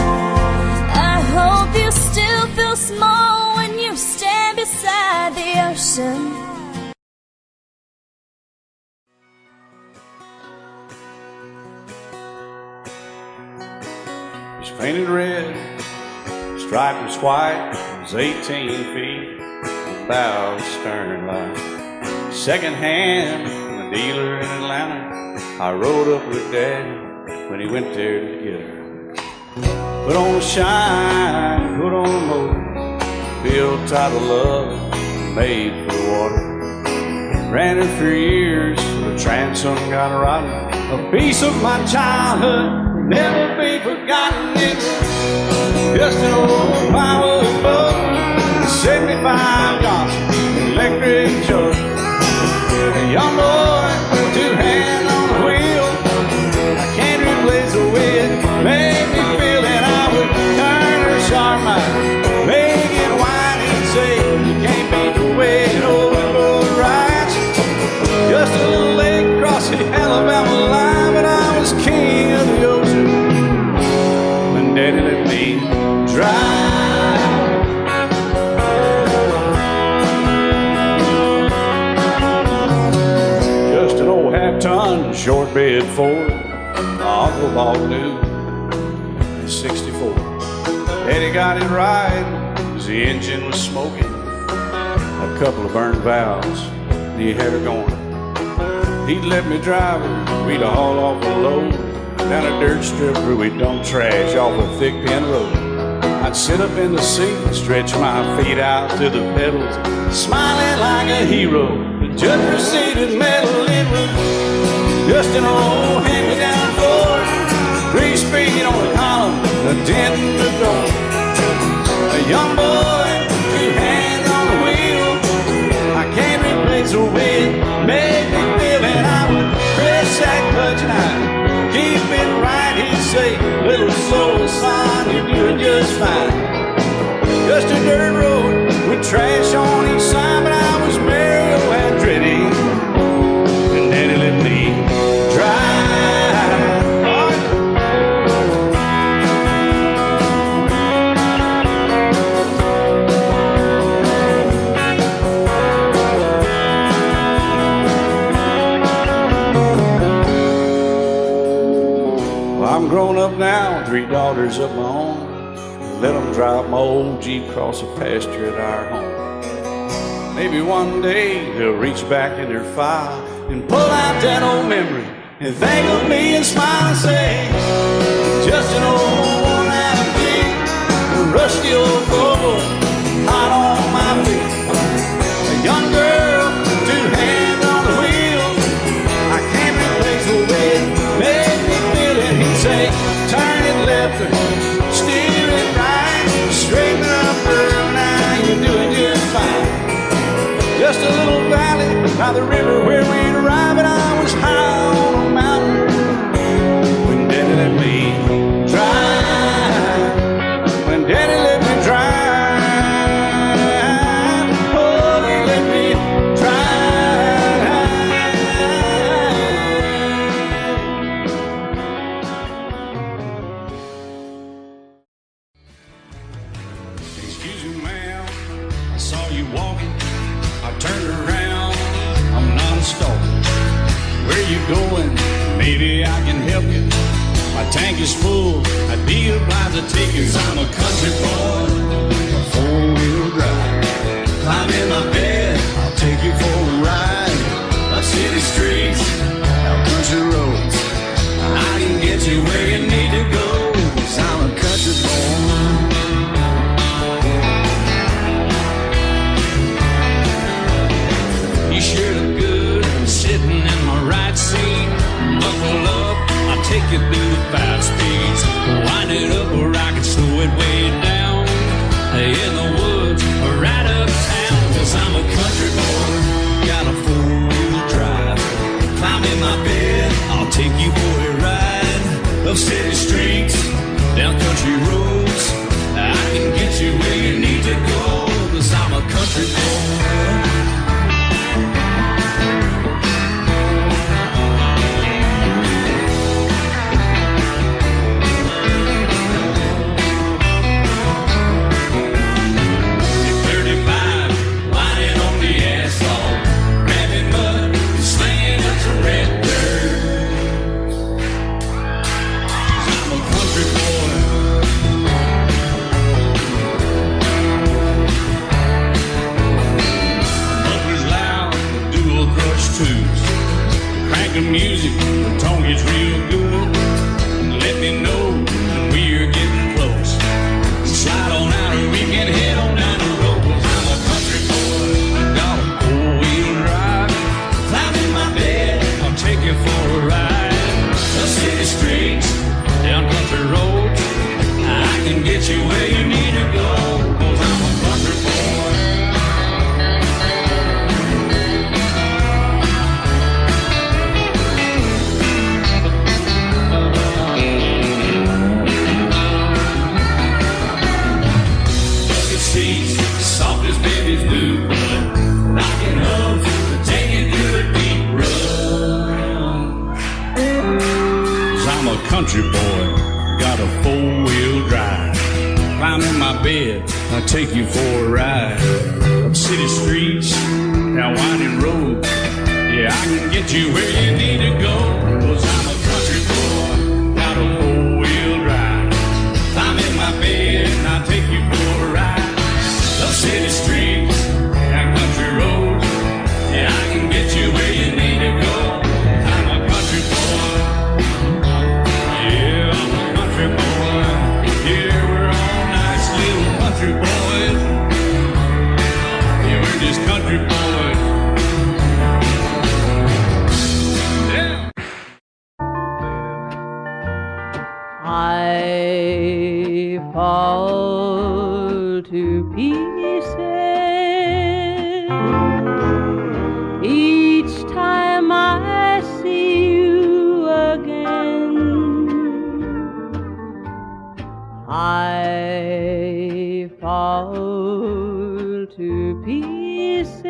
Speaker 12: I hope you still feel small when you stand beside the ocean.
Speaker 1: It's painted red, striped was white, it was 18 feet, bow stern line. Second hand from a dealer in Atlanta, I rode up with Daddy when he went there to get her. Put on the shine, put on the motor, built tight of love, made for the water. Ran her for years, the transom got rotten. A piece of my childhood will never be forgotten. It's just an old power boat, 75 Johnson, electric jug. A young boy, two hands on the wheel. I can't replace the way it made me feel that I would turn her sharp mind, make it wide and say, you can't beat the way an old boat rides. Just a little lake across the Alabama line, but I was king of the ocean when Daddy let me drive. Just an old half-ton short bed Ford my uncle bought new in '64. Daddy got it right as the engine was smoking, a couple of burned valves, and he had her going. He'd let me drive her, we'd haul off a load down a dirt strip where we'd dump trash off a thick pin road. I'd sit up in the seat and stretch my feet out to the pedals, smiling like a hero. The judge proceeded metal, it was just an old hand-me-down Ford, 3-speed on the column, a dent in the door. A young boy, two hands on the wheel. I can't replace the way it made me feel, and I would press that clutch and I'd keep it right. He'd say, little slow, son, you're doing just fine. Just a dirt road with trash on each side, but I was Mario Andretti, and Daddy let me drive. I'm grown up now, 3 daughters of my own. Let them drive my old Jeep across the pasture at our home. Maybe one day they'll reach back in their file and pull out that old memory and think of me and smile and say, just an old worn-out Jeep, a rusty old Volvo, hot on my feet. A young girl, 2 hands on the wheel. I can't replace the way it made me feel it. He'd say, turn it left or steer it right, straighten up girl, now you're doing just fine. Just a little valley by the river where we'd arrive, and I was high on a mountain when Daddy let me drive. When Daddy let me drive, oh, he let me Excuse me, ma'am, I saw you walking. I turned around, I'm not a stalker. Where you going? Maybe I can help you. my tank is full, I'd be obliged to take you. 'Cause I'm a country boy, a four-wheel drive. Climb in my bed, I'll take you for a ride. Up city streets, down country roads, I can get you where you need to go. 'Cause I'm a country boy. You sure look good sitting in my right seat. Buckle up, I'll take you through the 5 speeds. Wind it up where I can slow it way down. In the woods or right uptown. 'Cause I'm a country boy, got a four-wheel drive. Climb in my bed, I'll take you for a ride. Up city streets, down country roads, I can get you where you need to go. 'Cause I'm a country boy. Music, the tone gets real good. Let me know when we're getting close. Slide on out and we can head on down the road. 'Cause I'm a country boy, got a four-wheel drive. Climb in my bed, I'll take you for a ride. The city streets, down country roads, I can get you where you need to go. 'Cause I'm a country boy. Soft as baby's blue blood, rocking up, taking through the deep run. 'Cause I'm a country boy, got a four-wheel drive. Climb in my bed, I'll take you for a ride. Up city streets, down winding roads, yeah, I can get you where you need to go. 'Cause I'm a country boy, got a four-wheel drive. Climb in my bed, and I'll take you for a ride. Up city streets, down country roads, yeah, I can get you where you need to go. I'm a country boy, yeah, I'm a country boy. Yeah, we're all nice little country boys. Yeah, we're just country boys. Yeah.
Speaker 13: I fall to pieces each time I see you again. I fall to pieces.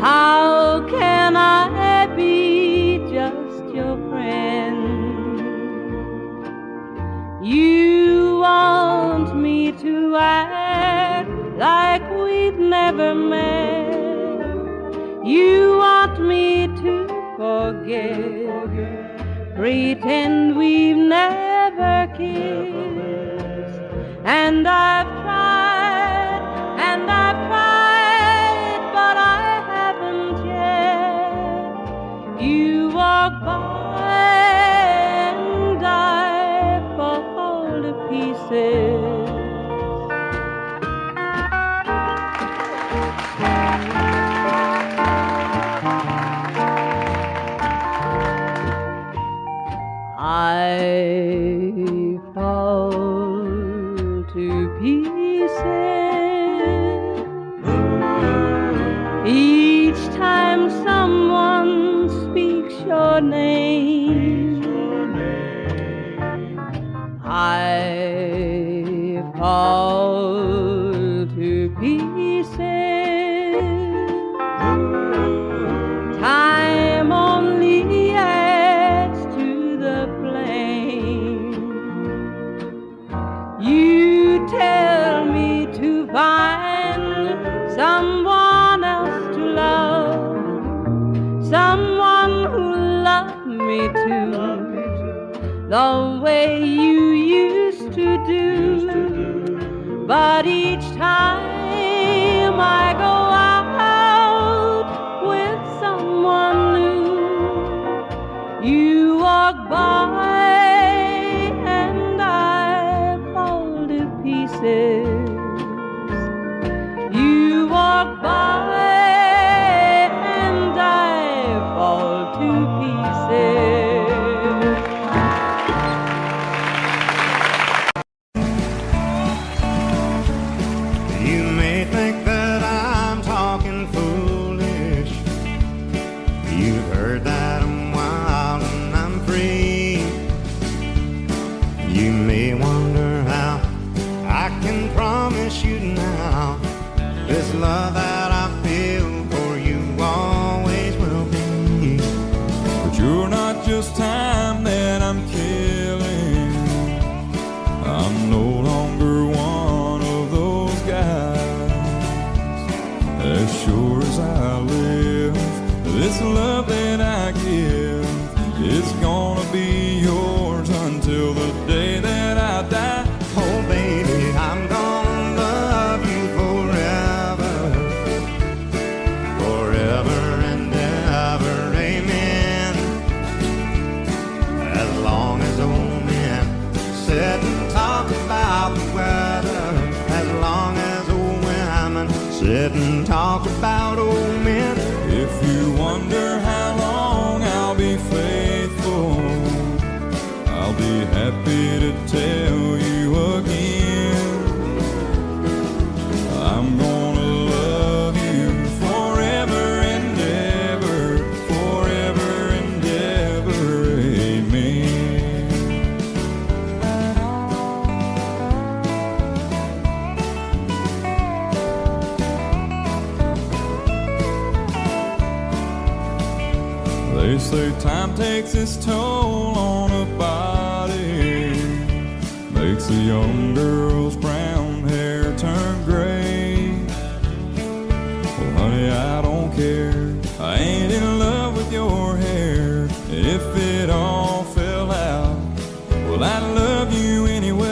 Speaker 13: How can I be just your friend? You want me to act like we've never met. You want me to forget, pretend we've never kissed. And I've tried, but I haven't yet. You walk by and I fall to pieces. I fall to pieces each time someone speaks your name. I fall to pieces. Time only adds to the flame. You tell me to find someone else to love, someone who loves me me to the way you used to do. But each time I go out with someone new, you walk by and I fall to pieces. You walk by and I fall to pieces.
Speaker 3: You may think that I'm talking foolish. You've heard that I'm wild and I'm free. You may wonder how I can promise you now this love that I feel for you always will be.
Speaker 14: But you're not just time that I'm killing. I'm no longer one of those guys. As sure as I live, this love that I give is gonna be yours until the day that I die.
Speaker 3: Oh baby, I'm gonna love you forever, forever and ever, amen. As long as old men sit and talk about the weather, as long as old women sit and talk about old men.
Speaker 14: If you wonder how long I'll be faithful, I'll be happy to tell you again. I'm gonna love you forever and ever, forever and ever, amen. They say time takes its toll on a body, makes a young girl's brown hair turn gray. Well, honey, I don't care. I ain't in love with your hair. If it all fell out, well, I love you anyway.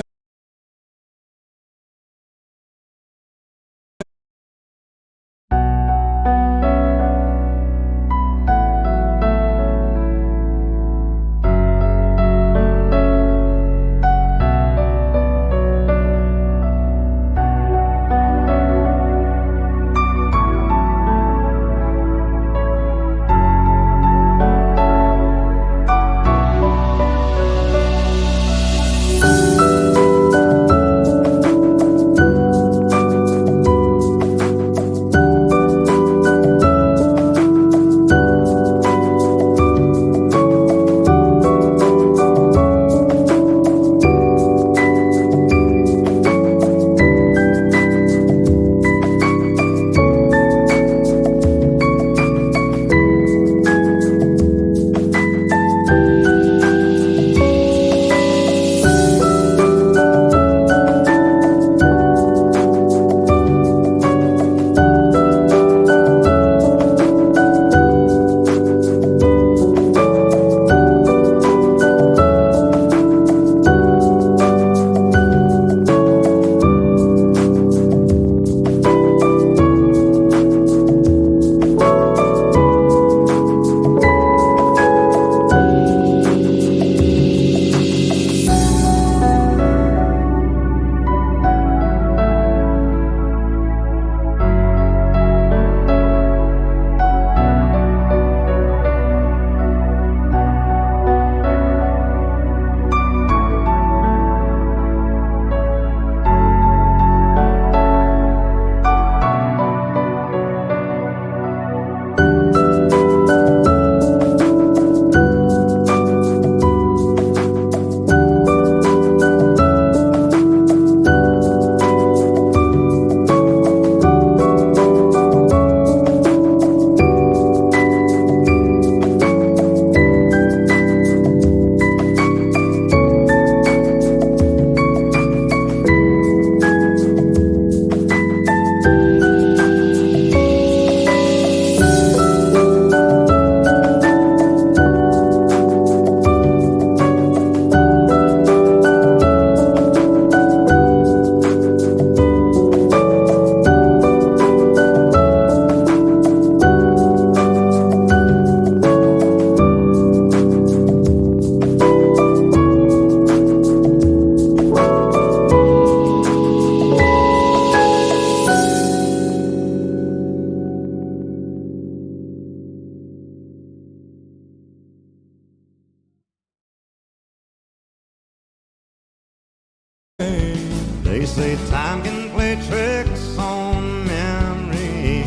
Speaker 3: They say time can play tricks on memory,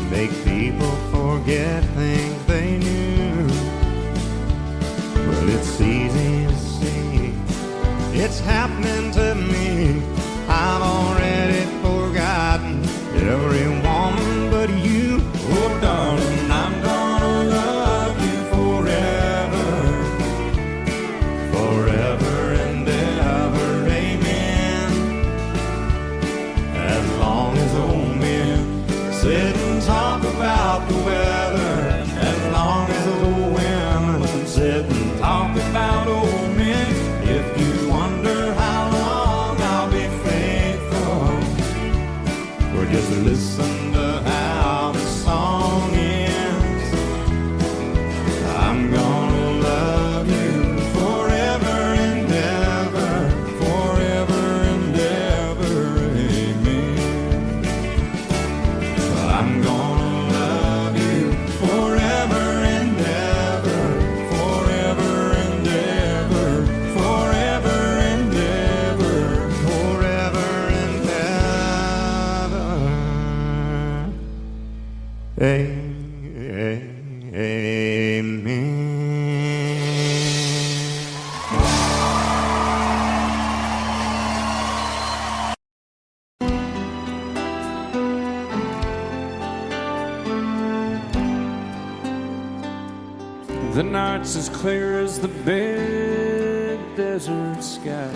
Speaker 3: make people forget things they knew. Well, it's easy to see, it's happening to me. I've already forgotten every woman but you. Oh, darling, I'm gonna love you forever, forever and ever, amen. As long as old men sit and talk about the weather, as long as old women sit and talk about old men. If you wonder how long I'll be faithful, or just listen to how the song ends, I'm gonna love you forever and ever, forever and ever, amen. I'm gonna love you forever and ever, forever and ever, forever and ever, forever and ever, amen.
Speaker 14: The night's as clear as the big desert sky,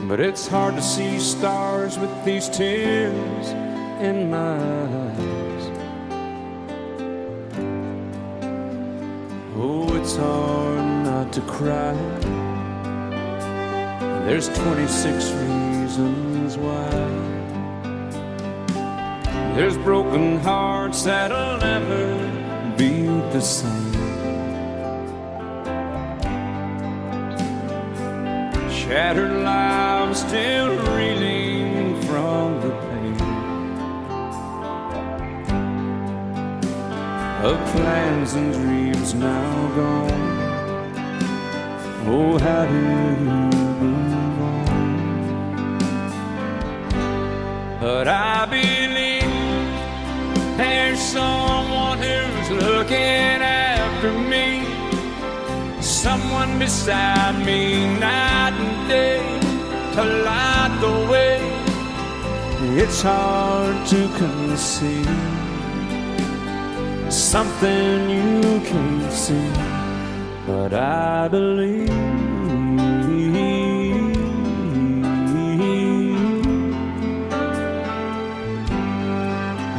Speaker 14: but it's hard to see stars with these tears in my eyes. Oh, it's hard not to cry. There's 26 reasons why. There's broken hearts that'll never be the same, shattered lives still reeling from the pain of plans and dreams now gone. Oh, how do you move on? But I believe there's someone who's looking after me, someone beside me night and day to light the way. It's hard to conceive something you can't see, but I believe.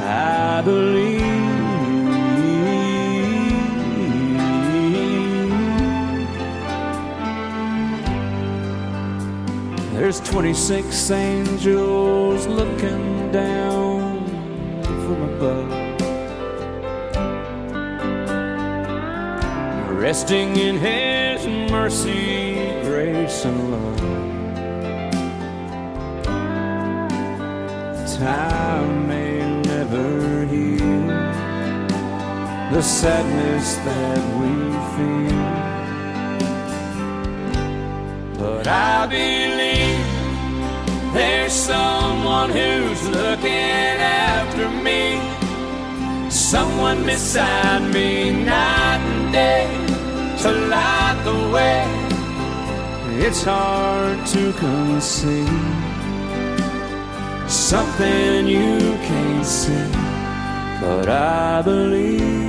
Speaker 14: I believe. There's 26 angels looking down from above, resting in His mercy, grace, and love. Time may never heal the sadness that we feel, but I believe there's someone who's looking after me, someone beside me night and day to light the way. It's hard to conceive something you can't see, but I believe.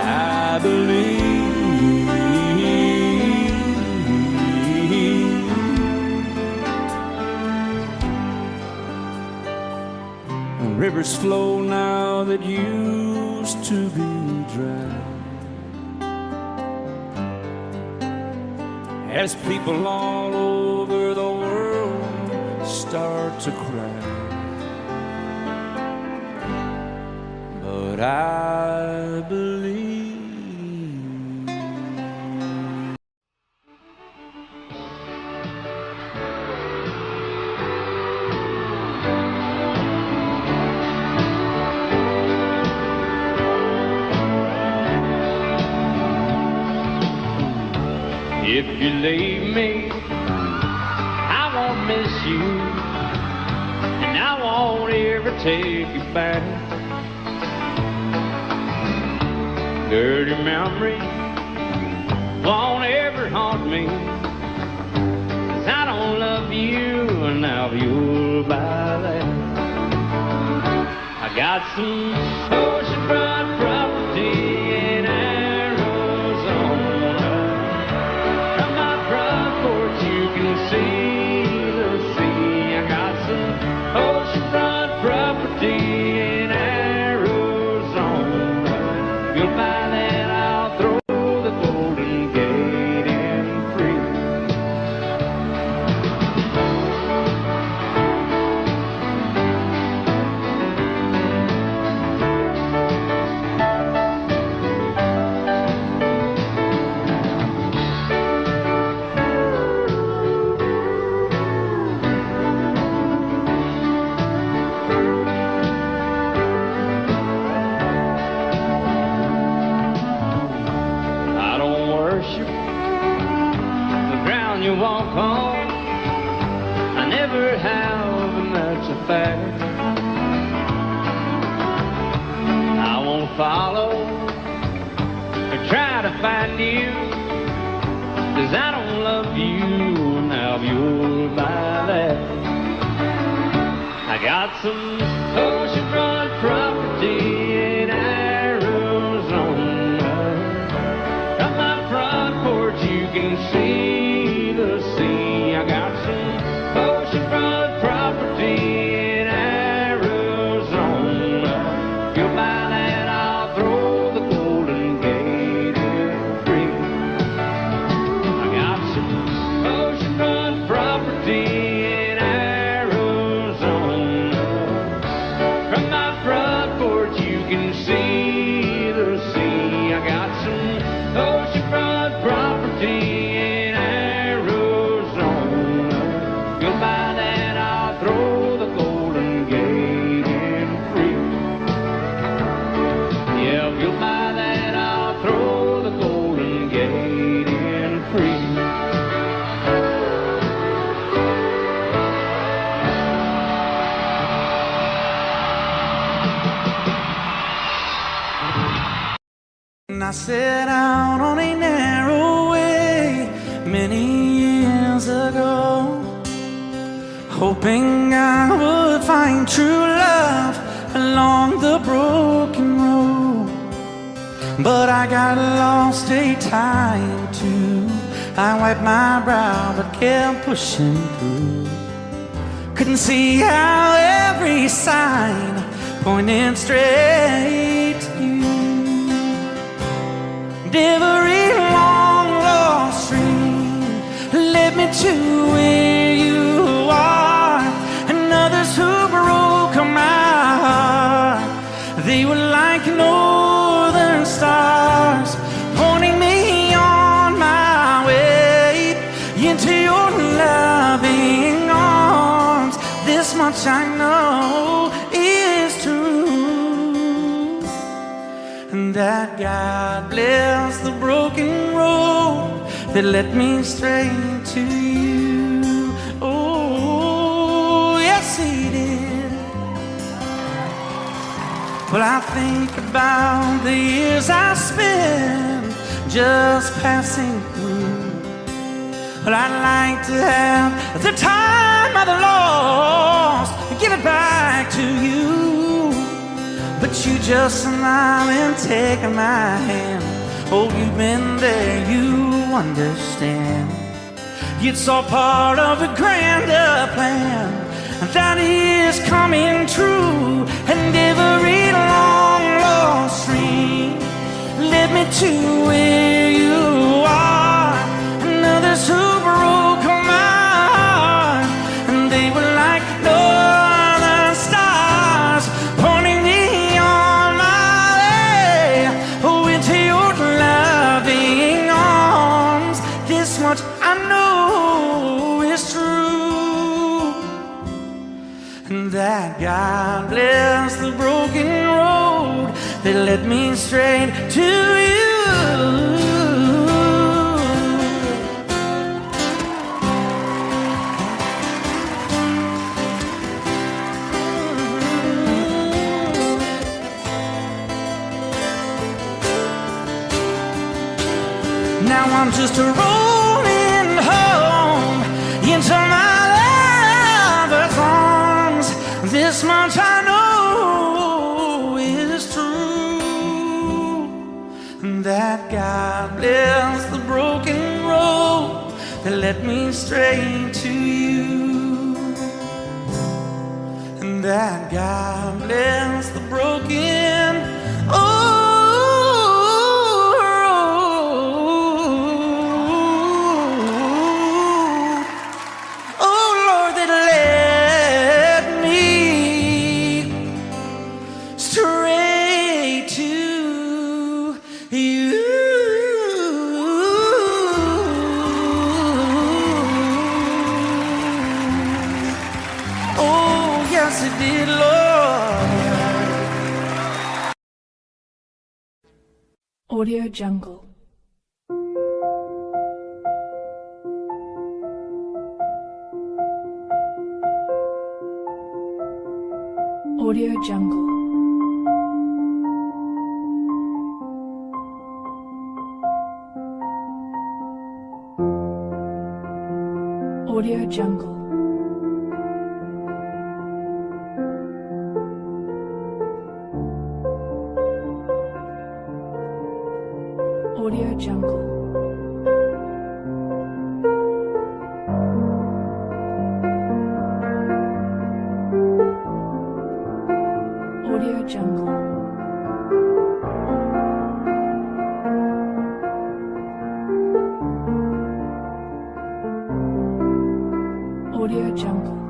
Speaker 14: I believe. Rivers flow now that used to be dry, as people all over the world start to cry. But I believe.
Speaker 8: you leave me, I won't miss you, and I won't ever take you back. Dirty memories won't ever haunt me, 'cause I don't love you, and now you'll buy that. I got some oceanfront property in Arizona. From my front porch you can see the sea. I got some oceanfront property in Arizona. You'll buy that, I'll throw the Golden Gate in free. I don't worship the ground you walk on. I never have, and that's a fact. I won't follow or try to find you, 'cause I don't love you, now you'll buy that. I got some oceanfront property in Arizona. From my front porch you can see the sea. I got some oceanfront property in Arizona. If you'll buy that, I'll throw the Golden Gate in free. I got some oceanfront property in Arizona. From my front porch you can see the sea. I got some oceanfront property in Arizona. You'll buy that, I'll throw the Golden Gate in free. Yeah, if you'll buy that, I'll throw the Golden Gate in free.
Speaker 6: And I set out on a narrow way many years ago, hoping I would find true love along the broken road. But I got lost a time or two. I wiped my brow but kept pushing through. Couldn't see how every sign pointed straight to you. Every long lost stream led me to where you are, and others who broke my heart, they were like northern stars, pointing me on my way into your loving arms. This much I know is true, and that God bless the broken road that led me straight to you. Oh, yes, He did. Well, I think about the years I spent just passing through. Well, I'd like to have the time I've lost and give it back to you. But you just smile and take my hand. Oh, you've been there, you understand. It's all part of a grander plan that is coming true. And every long lost stream led me to where you are, and others who broke my heart, and they were like northern stars, pointing me on my way, oh, into your loving arms. This much I know is true, and that God bless the broken road that led me straight to you. I'm just rolling home into my lover's arms. This much I know is true, that God bless the broken road that led me straight to you, and that God bless the broken
Speaker 15: Audio Jungle. Audio Jungle. Audio Jungle. Audio Jungle. Audio Jungle. Audio Jungle.